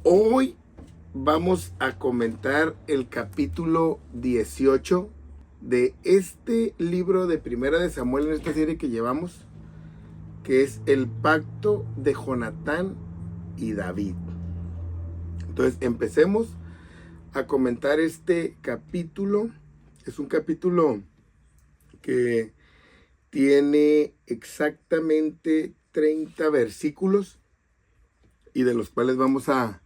Hoy vamos a comentar el capítulo 18 de este libro de Primera de Samuel en esta serie que llevamos, que es el pacto de Jonatán y David. Entonces empecemos a comentar este capítulo. Es un capítulo que tiene exactamente 30 versículos y de los cuales vamos a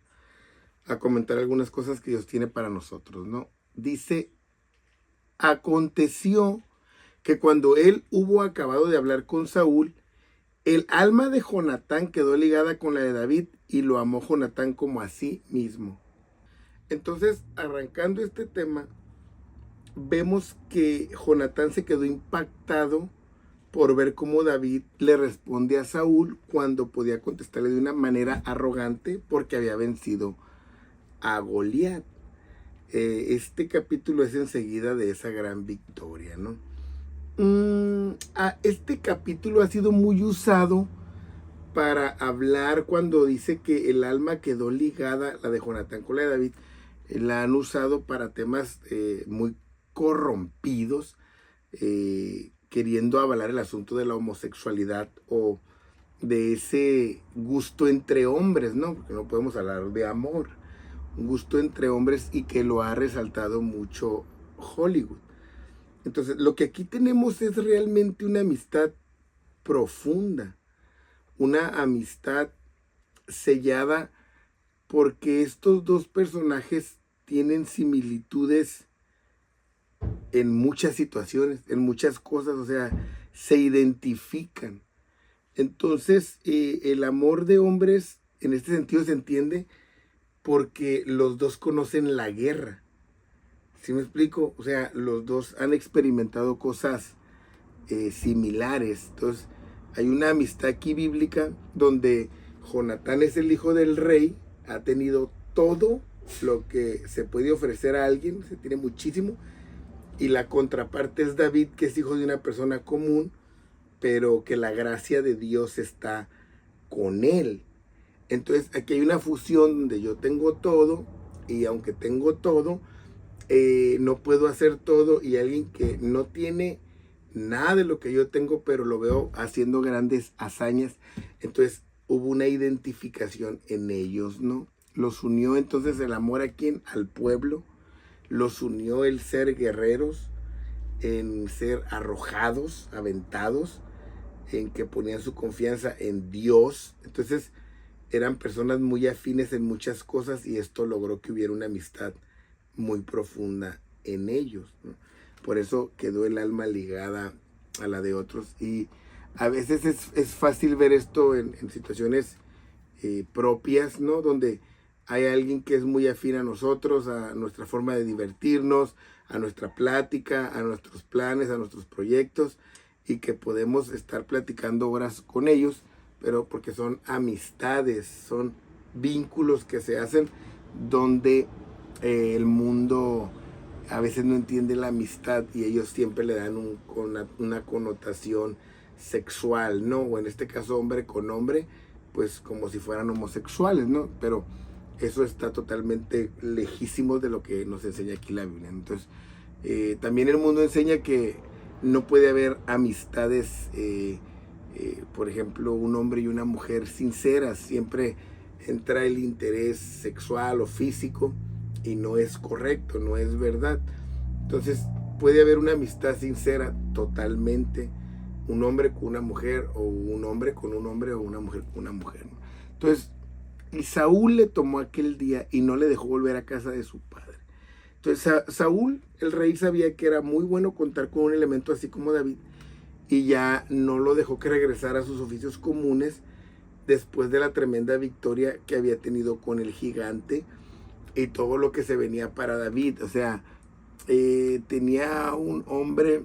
comentar algunas cosas que Dios tiene para nosotros, ¿no? Dice: aconteció que cuando él hubo acabado de hablar con Saúl, el alma de Jonatán quedó ligada con la de David y lo amó Jonatán como a sí mismo. Entonces, arrancando este tema, vemos que Jonatán se quedó impactado por ver cómo David le responde a Saúl cuando podía contestarle de una manera arrogante porque había vencido a Goliat. Este capítulo es enseguida de esa gran victoria, ¿no? Este capítulo ha sido muy usado para hablar cuando dice que el alma quedó ligada, la de Jonatán con la de David, la han usado para temas muy corrompidos, queriendo avalar el asunto de la homosexualidad o de ese gusto entre hombres, ¿no? Porque no podemos hablar de amor, un gusto entre hombres, y que lo ha resaltado mucho Hollywood. Entonces, lo que aquí tenemos es realmente una amistad profunda, una amistad sellada porque estos dos personajes tienen similitudes en muchas situaciones, en muchas cosas, o sea, se identifican. Entonces, el amor de hombres en este sentido se entiende porque los dos conocen la guerra. ¿Sí me explico? O sea, los dos han experimentado cosas similares. Entonces, hay una amistad aquí bíblica donde Jonatán es el hijo del rey, ha tenido todo lo que se puede ofrecer a alguien, se tiene muchísimo, y la contraparte es David, que es hijo de una persona común, pero que la gracia de Dios está con él. Entonces, aquí hay una fusión donde yo tengo todo, y aunque tengo todo, no puedo hacer todo, y alguien que no tiene nada de lo que yo tengo, pero lo veo haciendo grandes hazañas. Entonces hubo una identificación en ellos, ¿no? Los unió entonces el amor a quién, al pueblo, los unió el ser guerreros, en ser arrojados, aventados, en que ponían su confianza en Dios. Entonces eran personas muy afines en muchas cosas, y esto logró que hubiera una amistad muy profunda en ellos, ¿no? Por eso quedó el alma ligada a la de otros, y a veces es fácil ver esto en situaciones propias, ¿no? Donde hay alguien que es muy afín a nosotros, a nuestra forma de divertirnos, a nuestra plática, a nuestros planes, a nuestros proyectos, y que podemos estar platicando horas con ellos, pero porque son amistades, son vínculos que se hacen donde el mundo a veces no entiende la amistad, y ellos siempre le dan una connotación sexual, ¿no? O en este caso hombre con hombre, pues como si fueran homosexuales, ¿no? Pero eso está totalmente lejísimo de lo que nos enseña aquí la Biblia. Entonces, también el mundo enseña que no puede haber amistades, por ejemplo, un hombre y una mujer sinceras. Siempre entra el interés sexual o físico, y no es correcto, no es verdad. Entonces, puede haber una amistad sincera totalmente, un hombre con una mujer, o un hombre con un hombre, o una mujer con una mujer, ¿no? Entonces, y Saúl le tomó aquel día y no le dejó volver a casa de su padre. Entonces, Saúl, el rey, sabía que era muy bueno contar con un elemento así como David, y ya no lo dejó que regresara a sus oficios comunes después de la tremenda victoria que había tenido con el gigante y todo lo que se venía para David. O sea, tenía un hombre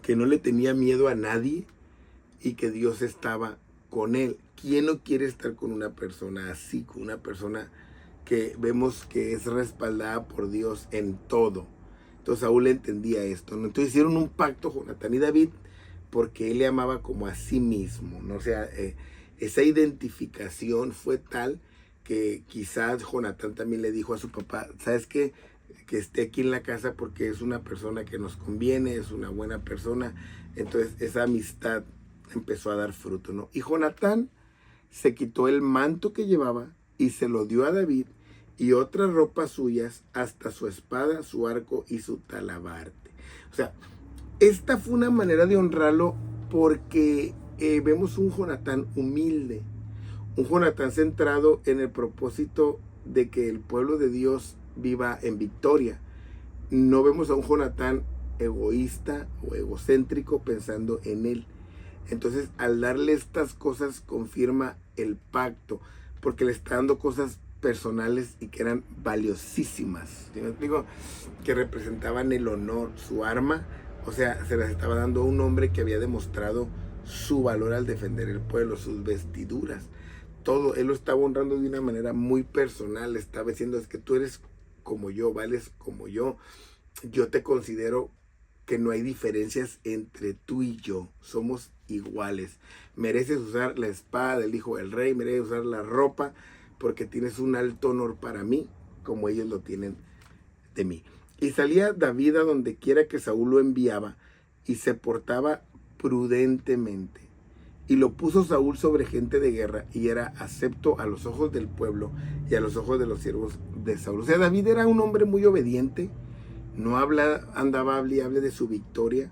que no le tenía miedo a nadie, y que Dios estaba con él. ¿Quién no quiere estar con una persona así, con una persona que vemos que es respaldada por Dios en todo? Entonces Saúl entendía esto, ¿no? Entonces hicieron un pacto Jonatán y David porque él le amaba como a sí mismo, ¿no? O sea, esa identificación fue tal que quizás Jonatán también le dijo a su papá, ¿sabes qué? Que esté aquí en la casa porque es una persona que nos conviene, es una buena persona. Entonces esa amistad empezó a dar fruto, ¿no? Y Jonatán se quitó el manto que llevaba y se lo dio a David y otras ropas suyas, hasta su espada, su arco y su talabarte. O sea, esta fue una manera de honrarlo porque vemos un Jonatán humilde, un Jonatán centrado en el propósito de que el pueblo de Dios viva en victoria. No vemos a un Jonatán egoísta o egocéntrico pensando en él. Entonces, al darle estas cosas, confirma el pacto, porque le está dando cosas personales y que eran valiosísimas. ¿Sí me explico? Que representaban el honor, su arma. O sea, se las estaba dando a un hombre que había demostrado su valor al defender el pueblo, sus vestiduras. Todo, él lo estaba honrando de una manera muy personal. Estaba diciendo, es que tú eres como yo, vales como yo te considero que no hay diferencias entre tú y yo, somos iguales. Mereces usar la espada del hijo del rey, mereces usar la ropa, porque tienes un alto honor para mí, como ellos lo tienen de mí. Y salía David a donde quiera que Saúl lo enviaba, y se portaba prudentemente. Y lo puso Saúl sobre gente de guerra, y era acepto a los ojos del pueblo y a los ojos de los siervos de Saúl. O sea, David era un hombre muy obediente, no andaba hable de su victoria,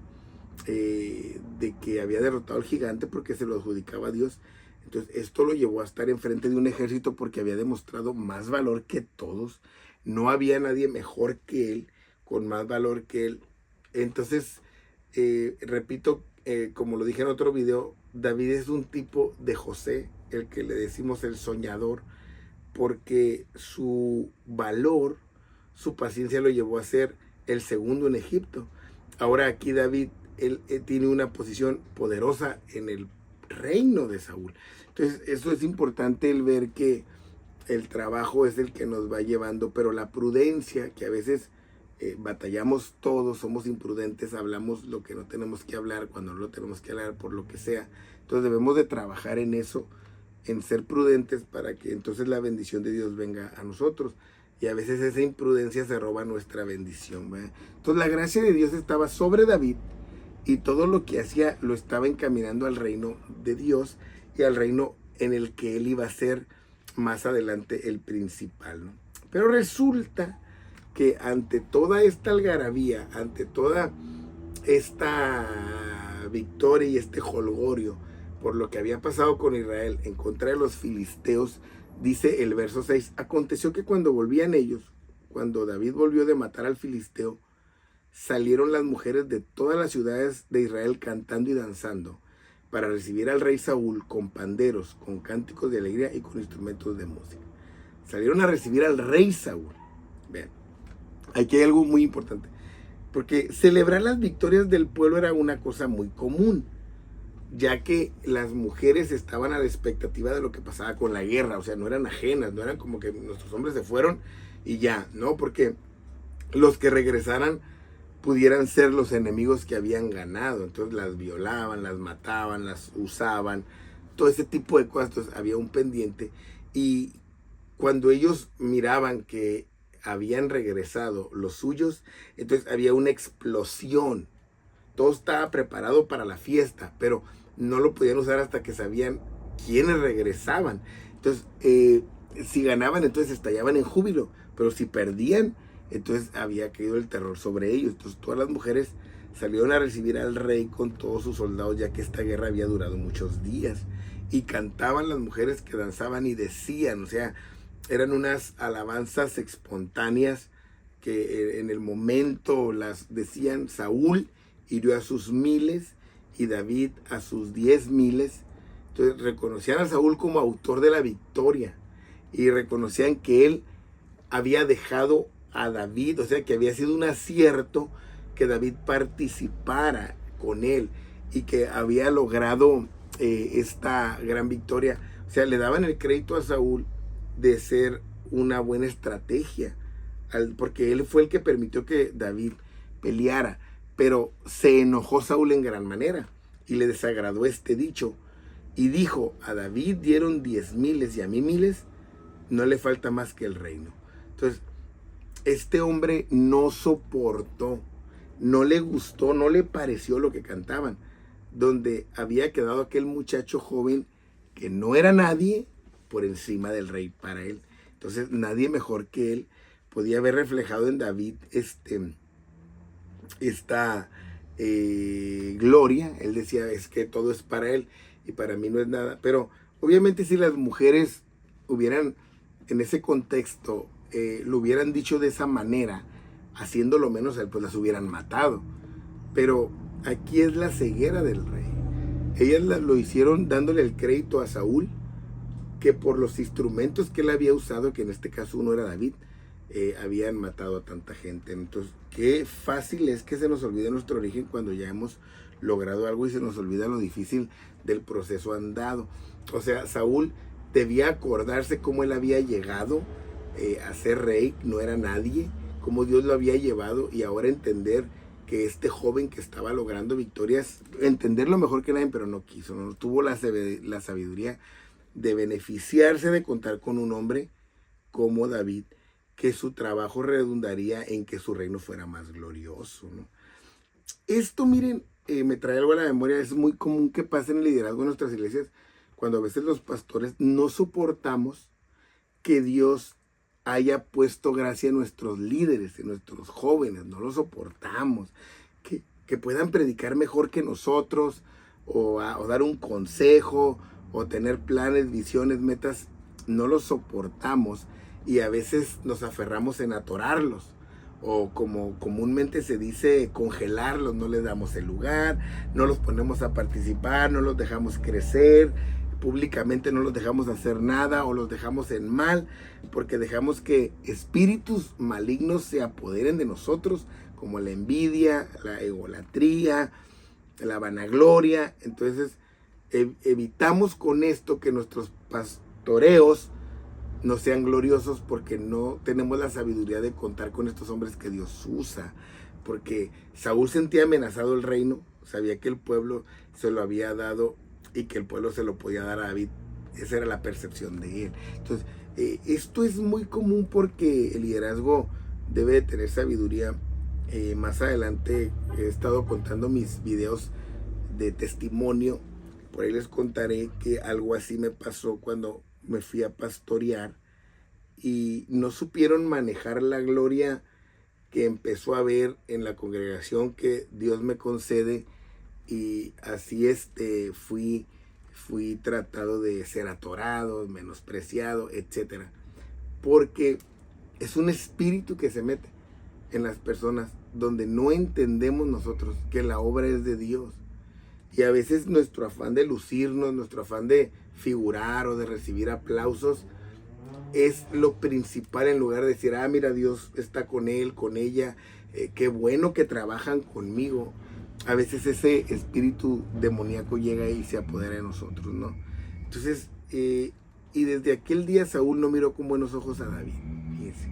de que había derrotado al gigante porque se lo adjudicaba a Dios. Entonces esto lo llevó a estar enfrente de un ejército porque había demostrado más valor que todos. No había nadie mejor que él, con más valor que él. Entonces, repito, como lo dije en otro video, David es un tipo de José, el que le decimos el soñador, porque su valor, su paciencia lo llevó a ser el segundo en Egipto. Ahora aquí David, él tiene una posición poderosa en el reino de Saúl. Entonces eso es importante, el ver que el trabajo es el que nos va llevando, pero la prudencia, que a veces batallamos todos, somos imprudentes, hablamos lo que no tenemos que hablar, cuando no lo tenemos que hablar por lo que sea. Entonces debemos de trabajar en eso, en ser prudentes para que entonces la bendición de Dios venga a nosotros. Y a veces esa imprudencia se roba nuestra bendición, ¿verdad? Entonces la gracia de Dios estaba sobre David y todo lo que hacía lo estaba encaminando al reino de Dios y al reino en el que él iba a ser más adelante el principal, ¿no? Pero resulta que ante toda esta algarabía, ante toda esta victoria y este jolgorio por lo que había pasado con Israel en contra de los filisteos, dice el verso 6, aconteció que cuando volvían ellos, cuando David volvió de matar al filisteo, salieron las mujeres de todas las ciudades de Israel cantando y danzando para recibir al rey Saúl con panderos, con cánticos de alegría y con instrumentos de música. Salieron a recibir al rey Saúl. Vean, aquí hay algo muy importante, porque celebrar las victorias del pueblo era una cosa muy común, ya que las mujeres estaban a la expectativa de lo que pasaba con la guerra, o sea, no eran ajenas, no eran como que nuestros hombres se fueron y ya, ¿no? Porque los que regresaran pudieran ser los enemigos que habían ganado, entonces las violaban, las mataban, las usaban, todo ese tipo de cosas. Entonces había un pendiente, y cuando ellos miraban que habían regresado los suyos, entonces había una explosión. Todo estaba preparado para la fiesta, pero no lo podían usar hasta que sabían quiénes regresaban. Entonces, si ganaban, entonces estallaban en júbilo, pero si perdían, entonces había caído el terror sobre ellos. Entonces todas las mujeres salieron a recibir al rey con todos sus soldados, ya que esta guerra había durado muchos días. Y cantaban las mujeres que danzaban y decían, o sea, eran unas alabanzas espontáneas que en el momento las decían. Saúl hirió a sus miles y David a sus 10,000. Entonces reconocían a Saúl como autor de la victoria y reconocían que él había dejado a David, o sea que había sido un acierto que David participara con él y que había logrado esta gran victoria. O sea, le daban el crédito a Saúl de ser una buena estrategia, porque él fue el que permitió que David peleara. Pero se enojó Saúl en gran manera y le desagradó este dicho y dijo, a David dieron 10,000 y a mí 1,000, no le falta más que el reino. Entonces, este hombre no soportó, no le gustó, no le pareció lo que cantaban, donde había quedado aquel muchacho joven que no era nadie por encima del rey para él. Entonces nadie mejor que él podía haber reflejado en David esta gloria. Él decía, es que todo es para él y para mí no es nada. Pero obviamente si las mujeres hubieran en ese contexto lo hubieran dicho de esa manera, haciéndolo menos, pues las hubieran matado. Pero aquí es la ceguera del rey. Ellas lo hicieron dándole el crédito a Saúl, que por los instrumentos que él había usado, que en este caso uno era David, habían matado a tanta gente. Entonces, qué fácil es que se nos olvide nuestro origen cuando ya hemos logrado algo y se nos olvida lo difícil del proceso andado. O sea, Saúl debía acordarse cómo él había llegado a ser rey, no era nadie, cómo Dios lo había llevado, y ahora entender que este joven que estaba logrando victorias, entenderlo mejor que nadie, pero no quiso, no tuvo la sabiduría de beneficiarse de contar con un hombre como David, que su trabajo redundaría en que su reino fuera más glorioso, ¿no? Esto, miren, me trae algo a la memoria. Es muy común que pase en el liderazgo de nuestras iglesias, cuando a veces los pastores no soportamos que Dios haya puesto gracia en nuestros líderes, en nuestros jóvenes, no lo soportamos, que puedan predicar mejor que nosotros, o dar un consejo, o tener planes, visiones, metas, no los soportamos, y a veces nos aferramos en atorarlos, o como comúnmente se dice, congelarlos, no les damos el lugar, no los ponemos a participar, no los dejamos crecer, públicamente no los dejamos hacer nada, o los dejamos en mal, porque dejamos que espíritus malignos se apoderen de nosotros, como la envidia, la egolatría, la vanagloria. Entonces evitamos con esto que nuestros pastoreos no sean gloriosos, porque no tenemos la sabiduría de contar con estos hombres que Dios usa. Porque Saúl sentía amenazado el reino, sabía que el pueblo se lo había dado y que el pueblo se lo podía dar a David. Esa era la percepción de él. Entonces, esto es muy común porque el liderazgo debe de tener sabiduría. Más adelante he estado contando mis videos de testimonio. Por ahí les contaré que algo así me pasó cuando me fui a pastorear y no supieron manejar la gloria que empezó a haber en la congregación que Dios me concede, y así fui tratado de ser atorado, menospreciado, etcétera, porque es un espíritu que se mete en las personas donde no entendemos nosotros que la obra es de Dios. Y a veces nuestro afán de lucirnos, nuestro afán de figurar o de recibir aplausos es lo principal, en lugar de decir, mira, Dios está con él, con ella, qué bueno que trabajan conmigo. A veces ese espíritu demoníaco llega y se apodera de nosotros, ¿no? Entonces, y desde aquel día Saúl no miró con buenos ojos a David, fíjense,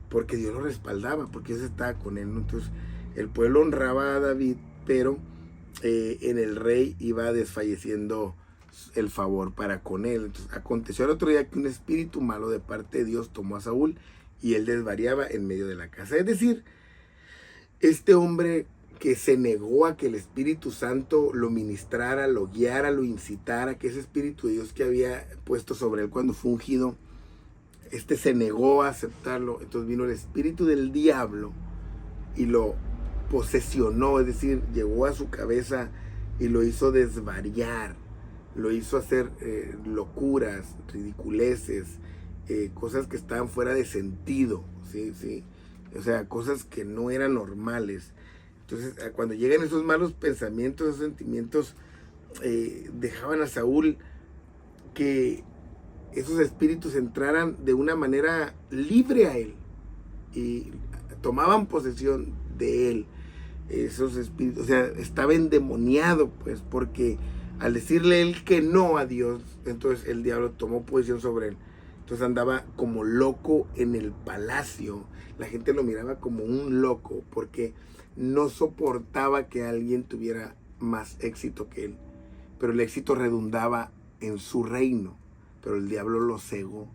porque Dios lo respaldaba, porque Dios estaba con él, ¿no? Entonces, el pueblo honraba a David, pero en el rey iba desfalleciendo el favor para con él. Entonces, aconteció el otro día que un espíritu malo de parte de Dios tomó a Saúl y él desvariaba en medio de la casa. Es decir, este hombre que se negó a que el Espíritu Santo lo ministrara, lo guiara, lo incitara, que ese Espíritu de Dios que había puesto sobre él cuando fue ungido, se negó a aceptarlo. Entonces vino el espíritu del diablo y lo posesionó, es decir, llegó a su cabeza y lo hizo desvariar, lo hizo hacer locuras, ridiculeces, cosas que estaban fuera de sentido, ¿sí? O sea, cosas que no eran normales. Entonces, cuando llegan esos malos pensamientos, esos sentimientos, dejaban a Saúl que esos espíritus entraran de una manera libre a él y tomaban posesión de él. Esos espíritus, o sea, estaba endemoniado, pues, porque al decirle él que no a Dios, entonces el diablo tomó posesión sobre él. Entonces andaba como loco en el palacio. La gente lo miraba como un loco porque no soportaba que alguien tuviera más éxito que él. Pero el éxito redundaba en su reino. Pero el diablo lo cegó.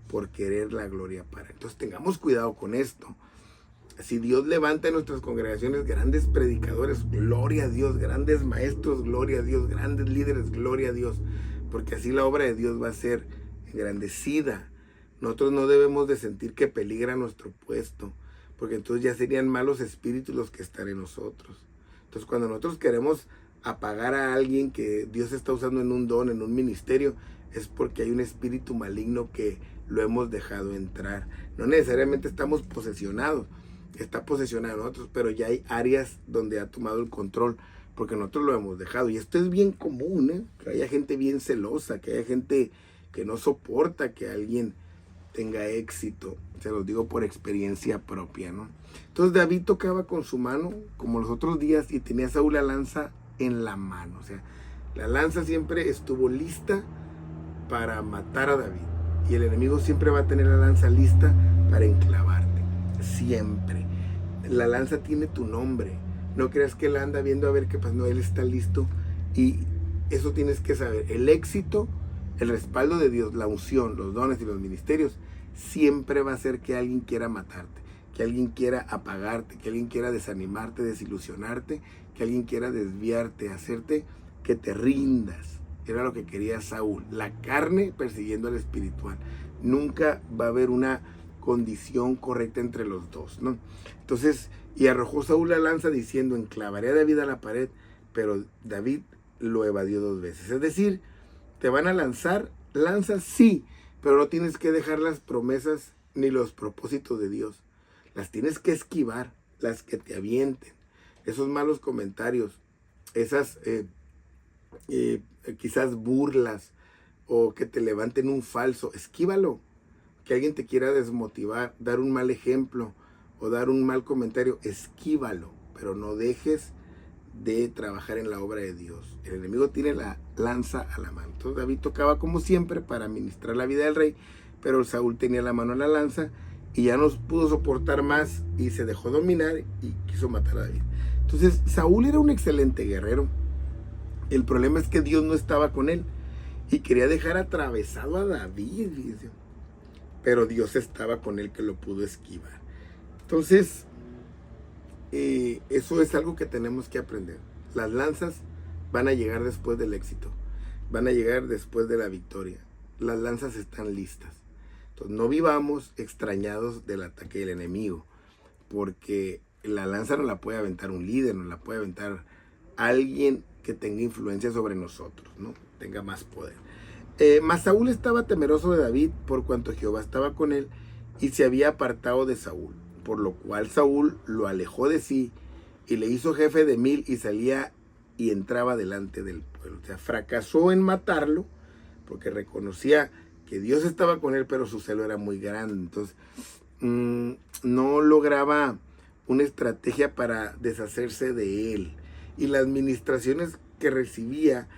por querer la gloria para él. Entonces tengamos cuidado con esto. Si Dios levanta en nuestras congregaciones grandes predicadores, gloria a Dios, grandes maestros, gloria a Dios, grandes líderes, gloria a Dios, porque así la obra de Dios va a ser engrandecida. Nosotros no debemos de sentir que peligra nuestro puesto, porque entonces ya serían malos espíritus los que están en nosotros. Entonces cuando nosotros queremos apagar a alguien que Dios está usando en un don, en un ministerio, es porque hay un espíritu maligno que lo hemos dejado entrar. No necesariamente estamos posesionados, está posesionado nosotros, pero ya hay áreas donde ha tomado el control, porque nosotros lo hemos dejado. Y esto es bien común, que haya gente bien celosa, que haya gente que no soporta que alguien tenga éxito. Se los digo por experiencia propia, ¿no? Entonces David tocaba con su mano, como los otros días, y tenía Saúl la lanza en la mano. O sea, la lanza siempre estuvo lista para matar a David. Y el enemigo siempre va a tener la lanza lista para enclavarte. Siempre. La lanza tiene tu nombre. No creas que él anda viendo a ver qué pasa. No, él está listo. Y eso tienes que saber. El éxito, el respaldo de Dios, la unción, los dones y los ministerios, siempre va a hacer que alguien quiera matarte, que alguien quiera apagarte, que alguien quiera desanimarte, desilusionarte, que alguien quiera desviarte, hacerte que te rindas. Era lo que quería Saúl. La carne persiguiendo al espiritual. Nunca va a haber una condición correcta entre los dos, ¿no? Entonces, y arrojó Saúl la lanza diciendo, enclavaré a David a la pared, pero David lo evadió 2 veces. Es decir, te van a lanzar, lanzas sí, pero no tienes que dejar las promesas ni los propósitos de Dios. Las tienes que esquivar, las que te avienten, esos malos comentarios, esas quizás burlas o que te levanten un falso, esquívalo. Que alguien te quiera desmotivar, dar un mal ejemplo o dar un mal comentario, esquívalo, pero no dejes de trabajar en la obra de Dios. El enemigo tiene la lanza a la mano. Entonces David tocaba como siempre para ministrar la vida del rey, pero Saúl tenía la mano en la lanza y ya no pudo soportar más y se dejó dominar y quiso matar a David. Entonces Saúl era un excelente guerrero. El problema es que Dios no estaba con él y quería dejar atravesado a David, fíjense. Pero Dios estaba con él, que lo pudo esquivar. Entonces, eso es algo que tenemos que aprender. Las lanzas van a llegar después del éxito, van a llegar después de la victoria. Las lanzas están listas. Entonces, no vivamos extrañados del ataque del enemigo, porque la lanza no la puede aventar un líder, no la puede aventar alguien que tenga influencia sobre nosotros, ¿no? Tenga más poder. Mas Saúl estaba temeroso de David por cuanto Jehová estaba con él y se había apartado de Saúl, por lo cual Saúl lo alejó de sí y le hizo jefe de 1000 y salía y entraba delante del pueblo. O sea, fracasó en matarlo porque reconocía que Dios estaba con él, pero su celo era muy grande. Entonces no lograba una estrategia para deshacerse de él, y las administraciones que recibía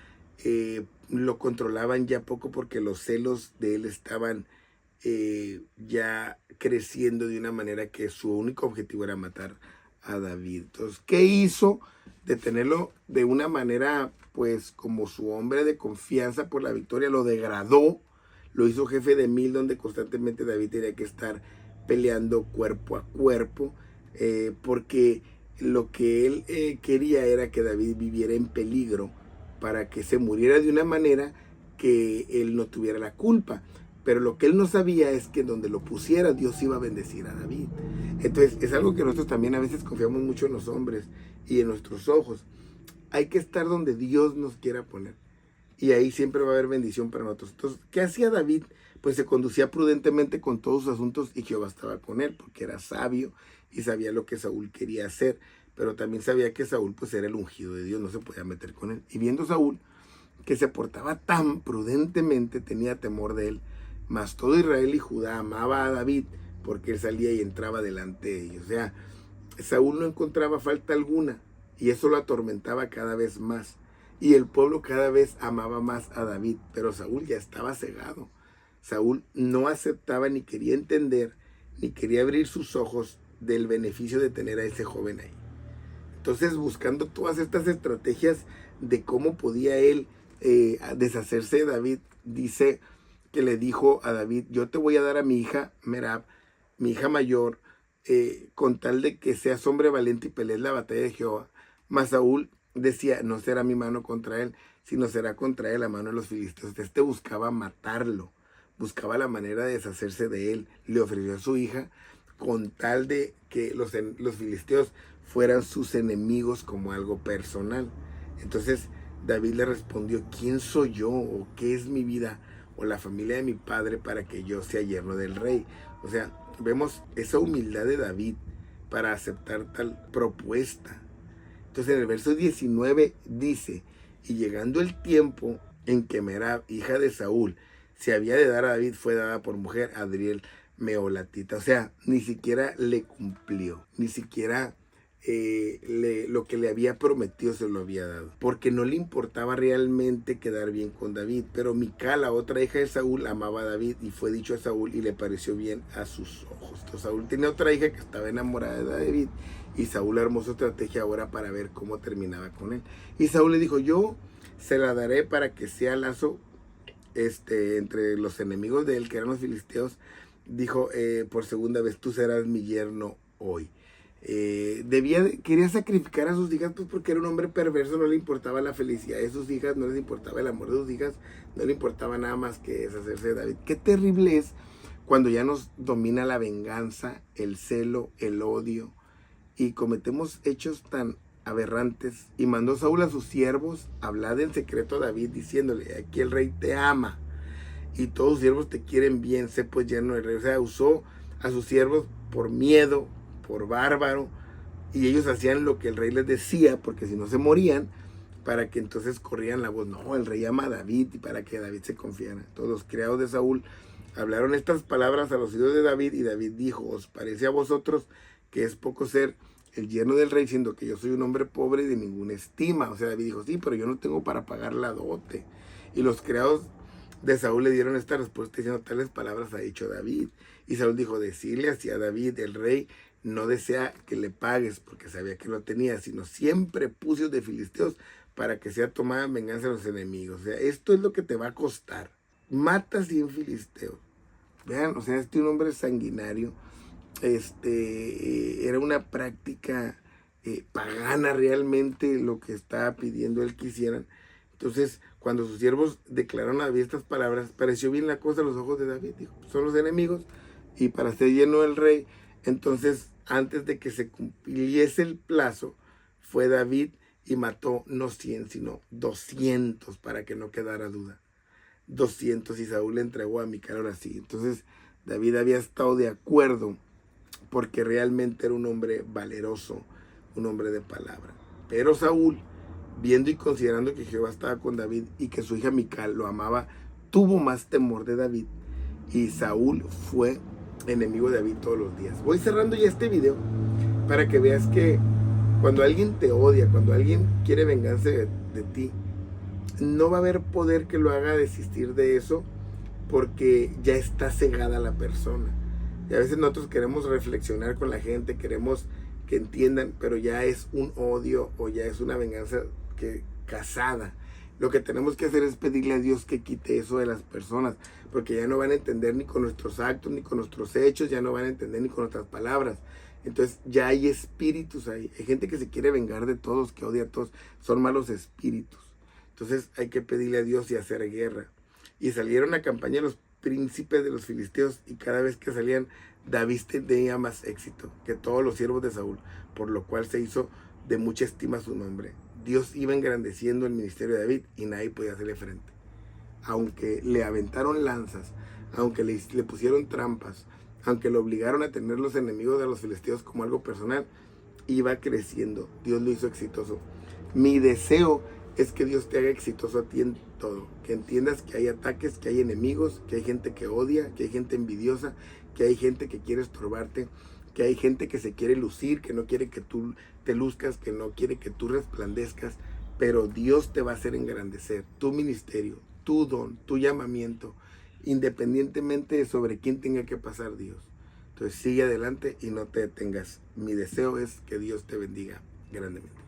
lo controlaban ya poco porque los celos de él estaban ya creciendo de una manera que su único objetivo era matar a David. Entonces, ¿qué hizo? Detenerlo de una manera, pues, como su hombre de confianza por la victoria, lo degradó, lo hizo jefe de 1000, donde constantemente David tenía que estar peleando cuerpo a cuerpo, porque lo que él quería era que David viviera en peligro para que se muriera de una manera que él no tuviera la culpa. Pero lo que él no sabía es que donde lo pusiera, Dios iba a bendecir a David. Entonces, es algo que nosotros también a veces confiamos mucho en los hombres y en nuestros ojos. Hay que estar donde Dios nos quiera poner, y ahí siempre va a haber bendición para nosotros. Entonces, ¿qué hacía David? Pues se conducía prudentemente con todos sus asuntos y Jehová estaba con él, porque era sabio y sabía lo que Saúl quería hacer, pero también sabía que Saúl pues era el ungido de Dios, no se podía meter con él. Y viendo Saúl que se portaba tan prudentemente, tenía temor de él. Mas todo Israel y Judá amaba a David porque él salía y entraba delante de ellos. O sea, Saúl no encontraba falta alguna y eso lo atormentaba cada vez más. Y el pueblo cada vez amaba más a David, pero Saúl ya estaba cegado. Saúl no aceptaba ni quería entender, ni quería abrir sus ojos del beneficio de tener a ese joven ahí. Entonces, buscando todas estas estrategias de cómo podía él deshacerse de David, dice que le dijo a David, yo te voy a dar a mi hija Merab, mi hija mayor, con tal de que seas hombre valiente y pelees la batalla de Jehová. Mas Saúl decía, no será mi mano contra él, sino será contra él la mano de los filisteos. Este buscaba matarlo, buscaba la manera de deshacerse de él. Le ofreció a su hija con tal de que los filisteos fueran sus enemigos como algo personal. Entonces David le respondió, ¿quién soy yo o qué es mi vida o la familia de mi padre para que yo sea yerno del rey? O sea, vemos esa humildad de David para aceptar tal propuesta. Entonces en el verso 19 dice, y llegando el tiempo en que Merab, hija de Saúl, se había de dar a David, fue dada por mujer a Adriel Meolatita. O sea, ni siquiera le cumplió, ni siquiera lo que le había prometido se lo había dado, porque no le importaba realmente quedar bien con David. Pero Mical, la otra hija de Saúl, amaba a David y fue dicho a Saúl y le pareció bien a sus ojos. Entonces Saúl tenía otra hija que estaba enamorada de David y Saúl armó su estrategia ahora para ver cómo terminaba con él. Y Saúl le dijo, yo se la daré para que sea lazo entre los enemigos de él, que eran los filisteos. Dijo por segunda vez, tú serás mi yerno hoy. Quería sacrificar a sus hijas, pues porque era un hombre perverso, no le importaba la felicidad de sus hijas, no les importaba el amor de sus hijas, no le importaba nada más que deshacerse de David. Qué terrible es cuando ya nos domina la venganza, el celo, el odio, y cometemos hechos tan aberrantes. Y mandó Saúl a sus siervos hablar en secreto a David, diciéndole, aquí el rey te ama y todos sus siervos te quieren bien, sé pues yerno del rey. O sea, usó a sus siervos por miedo, por bárbaro, y ellos hacían lo que el rey les decía, porque si no se morían, para que entonces corrían la voz, no, el rey ama a David, y para que David se confiara. Todos los criados de Saúl hablaron estas palabras a los hijos de David, y David dijo, ¿os parece a vosotros que es poco ser el yerno del rey, siendo que yo soy un hombre pobre y de ninguna estima? O sea, David dijo, sí, pero yo no tengo para pagar la dote. Y los criados de Saúl le dieron esta respuesta diciendo, tales palabras ha dicho David. Y Saúl dijo, decirle así a David, el rey no desea que le pagues porque sabía que lo tenía, sino siempre pucios de filisteos para que sea tomada en venganza de los enemigos. O sea, esto es lo que te va a costar. Mata 100 filisteos. Vean, o sea, un hombre sanguinario. Era una práctica pagana realmente lo que estaba pidiendo él que hicieran. Entonces, cuando sus siervos declararon a David estas palabras, pareció bien la cosa a los ojos de David. Dijo, son los enemigos y para ser lleno del rey. Entonces, antes de que se cumpliese el plazo, fue David y mató no 100, sino 200 para que no quedara duda. 200, y Saúl le entregó a Mical ahora sí. Entonces, David había estado de acuerdo porque realmente era un hombre valeroso, un hombre de palabra. Pero Saúl, viendo y considerando que Jehová estaba con David y que su hija Mical lo amaba, tuvo más temor de David. Y Saúl fue enemigo de David todos los días. Voy cerrando ya este video para que veas que cuando alguien te odia, cuando alguien quiere venganza de ti, no va a haber poder que lo haga desistir de eso, porque ya está cegada la persona. Y a veces nosotros queremos reflexionar con la gente, queremos que entiendan, pero ya es un odio o ya es una venganza casada. Lo que tenemos que hacer es pedirle a Dios que quite eso de las personas, porque ya no van a entender ni con nuestros actos, ni con nuestros hechos, ya no van a entender ni con nuestras palabras. Entonces ya hay espíritus ahí. Hay gente que se quiere vengar de todos, que odia a todos. Son malos espíritus. Entonces hay que pedirle a Dios y hacer guerra. Y salieron a campaña los príncipes de los filisteos, y cada vez que salían, David tenía más éxito que todos los siervos de Saúl, por lo cual se hizo de mucha estima su nombre. Dios iba engrandeciendo el ministerio de David y nadie podía hacerle frente. Aunque le aventaron lanzas, aunque le pusieron trampas, aunque lo obligaron a tener los enemigos de los filisteos como algo personal, iba creciendo. Dios lo hizo exitoso. Mi deseo es que Dios te haga exitoso a ti en todo. Que entiendas que hay ataques, que hay enemigos, que hay gente que odia, que hay gente envidiosa, que hay gente que quiere estorbarte, que hay gente que se quiere lucir, que no quiere que tú te luzcas, que no quiere que tú resplandezcas, pero Dios te va a hacer engrandecer tu ministerio, tu don, tu llamamiento, independientemente de sobre quién tenga que pasar Dios. Entonces sigue adelante y no te detengas. Mi deseo es que Dios te bendiga grandemente.